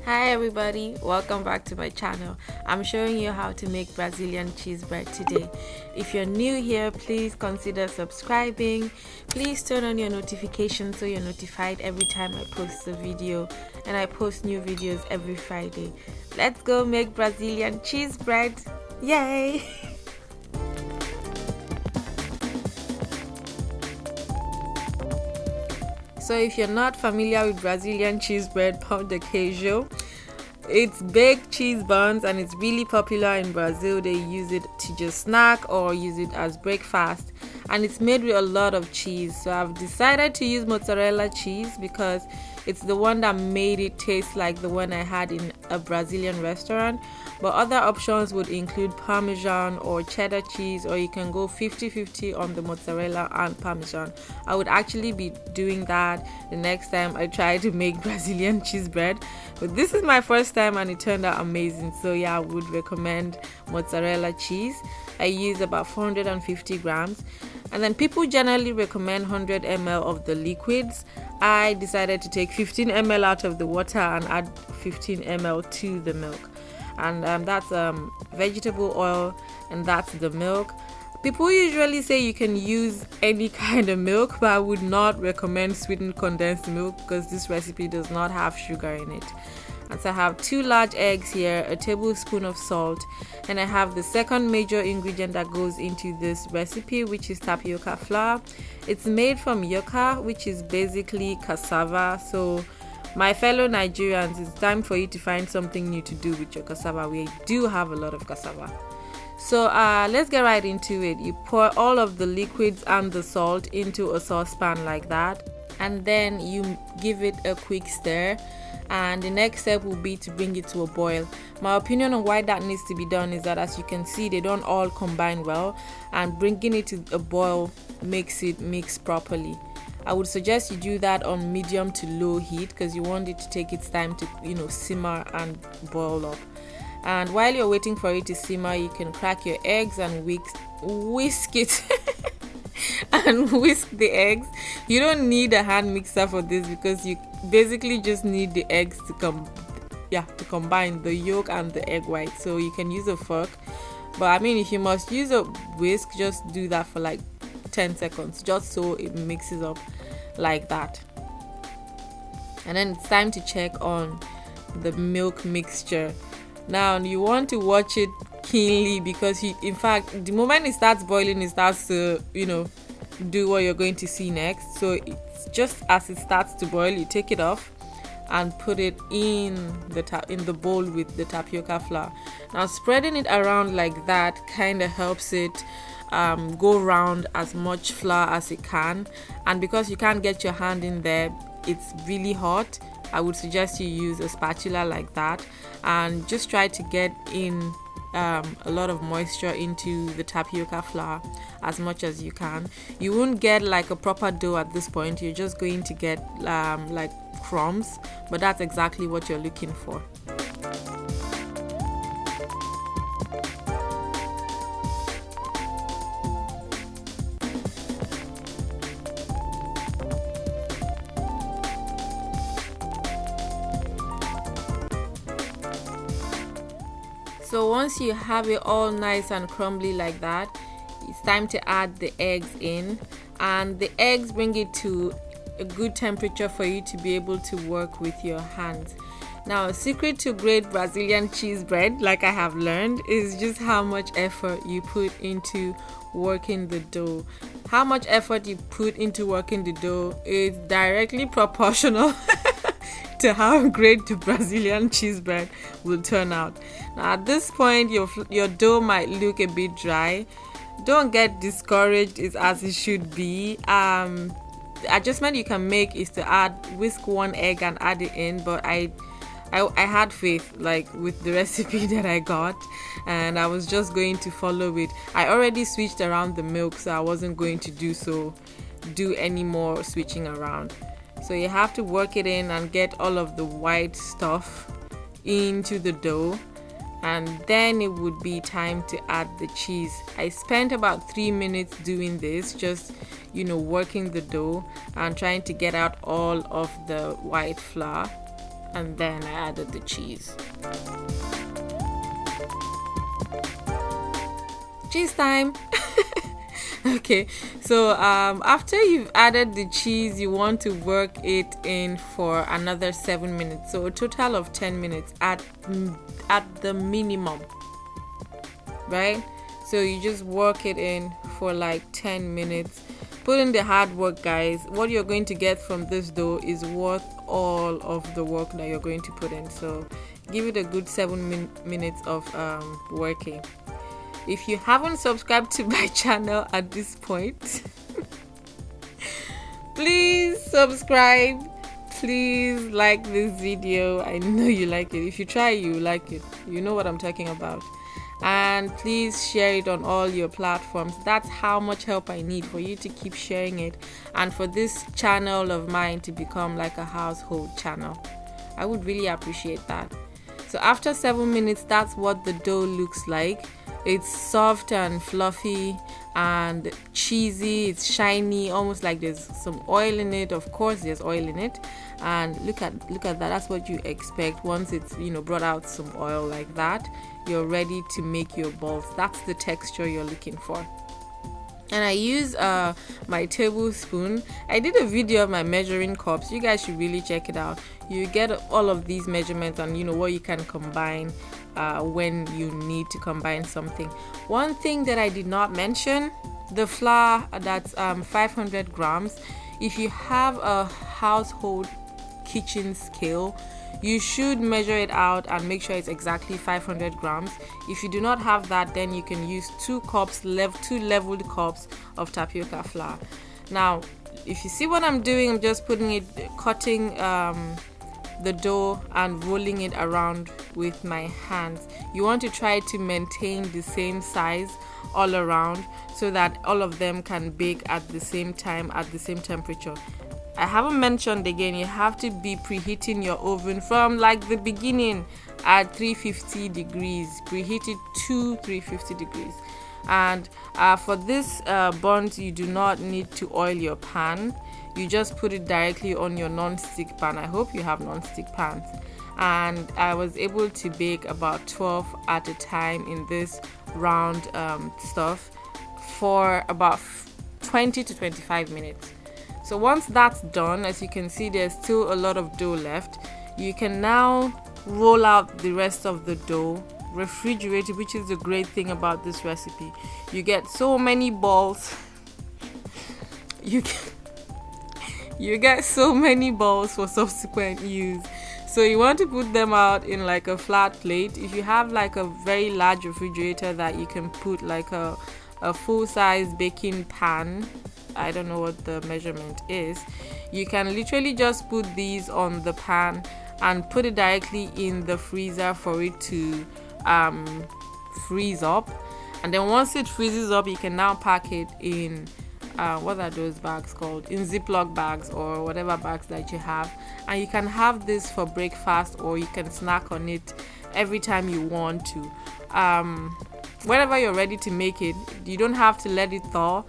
Hi everybody, welcome back to my channel. I'm showing you how to make Brazilian cheese bread today. If you're new here, please consider subscribing. Please turn on your notifications so you're notified every time I post a video, and I post new videos every Friday. Let's go make Brazilian cheese bread. Yay! So if you're not familiar with Brazilian cheese bread, Pão de Queijo, it's baked cheese buns and it's really popular in Brazil. They use it to just snack or use it as breakfast, and it's made with a lot of cheese. So I've decided to use mozzarella cheese because it's the one that made it taste like the one I had in a Brazilian restaurant. But other options would include Parmesan or cheddar cheese, or you can go 50-50 on the mozzarella and Parmesan. I would actually be doing that the next time I try to make Brazilian cheese bread. But this is my first time and it turned out amazing. So yeah, I would recommend mozzarella cheese. I use about 450 grams. And then people generally recommend 100 ml of the liquids. I decided to take 15 ml out of the water and add 15 ml to the milk. And that's vegetable oil, and that's the milk. People usually say you can use any kind of milk, but I would not recommend sweetened condensed milk because this recipe does not have sugar in it. And so I have 2 large eggs here, a tablespoon of salt, and I have the second major ingredient that goes into this recipe, which is tapioca flour. It's made from yuca, which is basically cassava. So my fellow Nigerians, it's time for you to find something new to do with your cassava. We do have a lot of cassava. So let's get right into it. You pour all of the liquids and the salt into a saucepan like that, and then you give it a quick stir. And the next step will be to bring it to a boil. My opinion on why that needs to be done is that, as you can see, they don't all combine well, and bringing it to a boil makes it mix properly. I would suggest you do that on medium to low heat because you want it to take its time to simmer and boil up. And while you're waiting for it to simmer, you can crack your eggs and whisk it and whisk the eggs. You don't need a hand mixer for this because you basically just need the eggs to combine the yolk and the egg white. So you can use a fork, but I mean, if you must use a whisk, just do that for like 10 seconds just so it mixes up like that. And then it's time to check on the milk mixture. Now you want to watch it keenly because in fact the moment it starts boiling, it starts to do what you're going to see next. So it's just as it starts to boil, you take it off and put it in the bowl with the tapioca flour. Now spreading it around like that kind of helps it go around as much flour as it can. And because you can't get your hand in there, it's really hot, I would suggest you use a spatula like that and just try to get in a lot of moisture into the tapioca flour as much as you can. You won't get like a proper dough at this point, you're just going to get like crumbs, but that's exactly what you're looking for. So once you have it all nice and crumbly like that, it's time to add the eggs in, and the eggs bring it to a good temperature for you to be able to work with your hands. Now, a secret to great Brazilian cheese bread, like I have learned, is just how much effort you put into working the dough. How much effort you put into working the dough is directly proportional to how great the Brazilian cheese bread will turn out. Now at this point, your dough might look a bit dry. Don't get discouraged, it's as it should be. The adjustment you can make is to whisk 1 egg and add it in, but I had faith with the recipe that I got, and I was just going to follow it. I already switched around the milk, so I wasn't going to do any more switching around. So you have to work it in and get all of the white stuff into the dough, and then it would be time to add the cheese. I spent about 3 minutes doing this, just working the dough and trying to get out all of the white flour. and then I added the cheese. Cheese time. Okay, so after you've added the cheese, you want to work it in for another 7 minutes, so a total of 10 minutes at the minimum, right? So you just work it in for like 10 minutes. Put in the hard work, guys. What you're going to get from this dough is worth all of the work that you're going to put in. So give it a good 7 minutes of working. If you haven't subscribed to my channel at this point, please subscribe. Please like this video. I know you like it. If you try, you like it. You know what I'm talking about. And please share it on all your platforms. That's how much help I need for you to keep sharing it, and for this channel of mine to become like a household channel. I would really appreciate that. So after 7 minutes, that's what the dough looks like. It's soft and fluffy and cheesy. It's shiny, almost like there's some oil in it. Of course there's oil in it, and look at that. That's what you expect. Once it's brought out some oil like that, you're ready to make your balls. That's the texture you're looking for. And I use my tablespoon. I did a video of my measuring cups. You guys should really check it out. You get all of these measurements and what you can combine when you need to combine something. One thing that I did not mention, the flour, that's 500 grams. If you have a household kitchen scale, you should measure it out and make sure it's exactly 500 grams. If you do not have that, then you can use 2 leveled cups of tapioca flour. Now, if you see what I'm doing, I'm just cutting the dough and rolling it around with my hands. You want to try to maintain the same size all around so that all of them can bake at the same time, at the same temperature. I haven't mentioned again, you have to be preheating your oven from like the beginning at 350 degrees. Preheat it to 350 degrees. And for this buns, you do not need to oil your pan. You just put it directly on your non-stick pan. I hope you have non-stick pans. And I was able to bake about 12 at a time in this round stuff for about 20 to 25 minutes. So once that's done, as you can see, there's still a lot of dough left. You can now roll out the rest of the dough, refrigerate it, which is the great thing about this recipe. You get so many balls. You get so many balls for subsequent use. So you want to put them out in like a flat plate. If you have like a very large refrigerator that you can put like a full-size baking pan, I don't know what the measurement is, you can literally just put these on the pan and put it directly in the freezer for it to freeze up. And then once it freezes up, you can now pack it in what are those bags called, in Ziploc bags or whatever bags that you have, and you can have this for breakfast, or you can snack on it every time you want to. Whenever you're ready to make it, you don't have to let it thaw.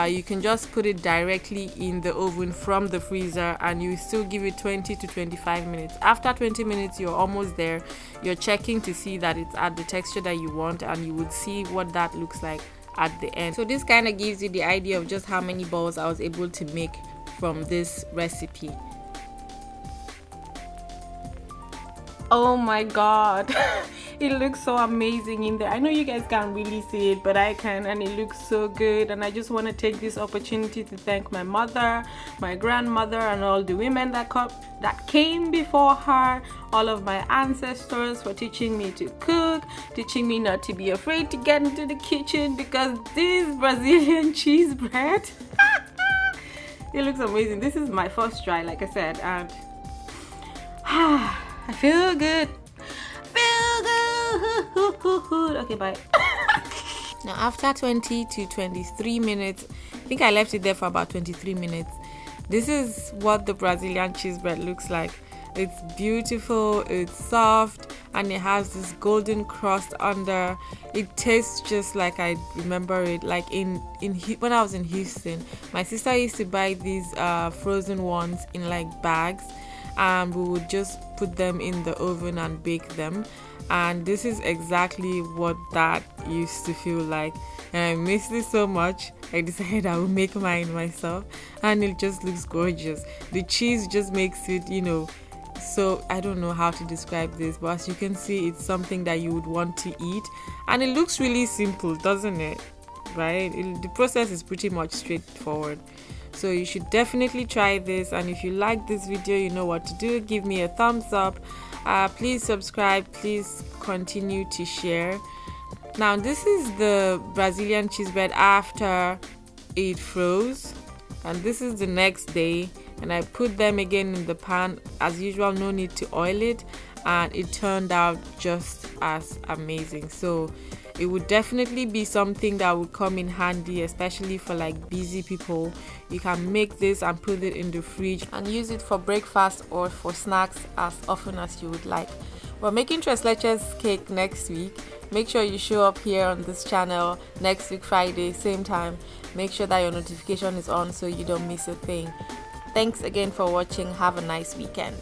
You can just put it directly in the oven from the freezer, and you still give it 20 to 25 minutes. After 20 minutes, you're almost there. You're checking to see that it's at the texture that you want, and you would see what that looks like at the end. So this kind of gives you the idea of just how many balls I was able to make from this recipe. Oh my god. It looks so amazing in there. I know you guys can't really see it, but I can, and it looks so good. And I just want to take this opportunity to thank my mother, my grandmother, and all the women that came before her, all of my ancestors, for teaching me to cook, teaching me not to be afraid to get into the kitchen, because this Brazilian cheese bread, it looks amazing. This is my first try, like I said, and I feel good. Okay, bye. Now after 20 to 23 minutes, I think I left it there for about 23 minutes. This is what the Brazilian cheese bread looks like. It's beautiful, it's soft, and it has this golden crust under. It tastes just like I remember it, like when I was in Houston. My sister used to buy these frozen ones in like bags, and we would just put them in the oven and bake them. And this is exactly what that used to feel like, and I missed it so much. I decided I will make mine myself, and it just looks gorgeous. The cheese just makes it, so I don't know how to describe this, but as you can see, it's something that you would want to eat, and it looks really simple, doesn't it? Right? The process is pretty much straightforward. So you should definitely try this, and if you like this video, you know what to do. Give me a thumbs up. Please subscribe. Please continue to share. Now this is the Brazilian cheese bread after it froze, and this is the next day, and I put them again in the pan as usual. No need to oil it, and it turned out just as amazing. So it would definitely be something that would come in handy, especially for like busy people. You can make this and put it in the fridge and use it for breakfast or for snacks as often as you would like. We're making tres leches cake next week. Make sure you show up here on this channel next week Friday, same time. Make sure that your notification is on so you don't miss a thing. Thanks again for watching. Have a nice weekend.